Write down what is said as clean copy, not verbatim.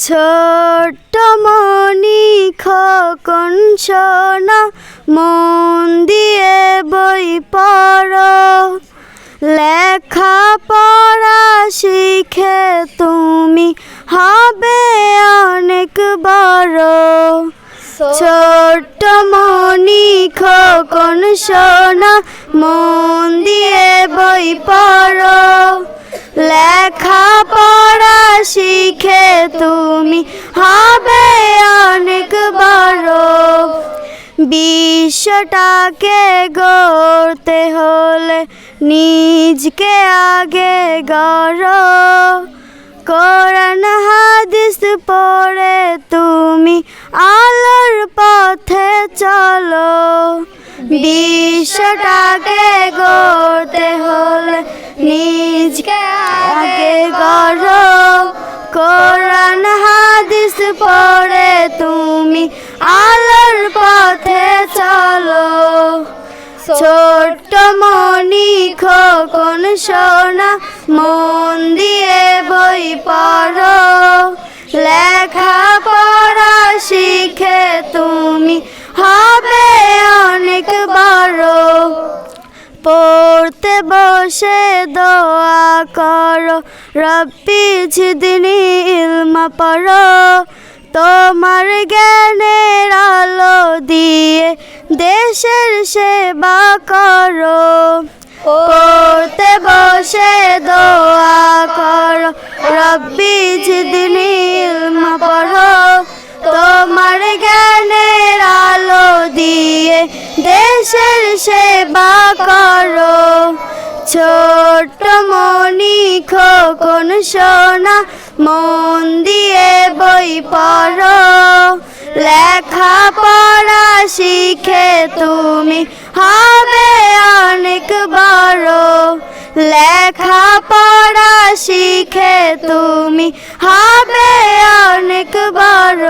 ছোট্ট মনি খোকন সোনা, মন দিয়ে বই পড়ো, লেখা পড়া শিখে তুমি হবে অনেক বড়। ছোট্ট মনি খোকন সোনা, মন দিয়ে বই পড়ো, লেখা পড়া শিখে তুমি হবে অনেক বড়। বিশ্বটাকে গড়তে হলে নিজকে আগে গড়ো, কোরআন হাদিস পড়ে তুমি আলোর পথে চলো। বিশ্বটাকে গড়তে হলে নিজকে আগে গড়ো, কোরআন হাদিস পড়ে তুমি আলোর পথে চলো। ছোট্ট মনি খোকন সোনা, মন দিয়ে বই পড়ো, লেখা পড়া শিখে তুমি হবে অনেক বড়। পড়তে বসে দোয়া করো, রব্বি জিদনি ইলমা পড়ো, তোমার জ্ঞানের আলো দিয়ে দেশের সেবা করো। পড়তে বসে দোয়া করো, রব্বি জিদনি ইলমা পড়ো, তোমার জ্ঞানের আলো দিয়ে দেশের সেবা করো। ছোট্ট মনি খোকন সোনা, মন দিয়ে বই পড়ো, লেখা পড়া শিখে তুমি হবে অনেক বড়। লেখা পড়া শিখে তুমি হবে অনেক বড়।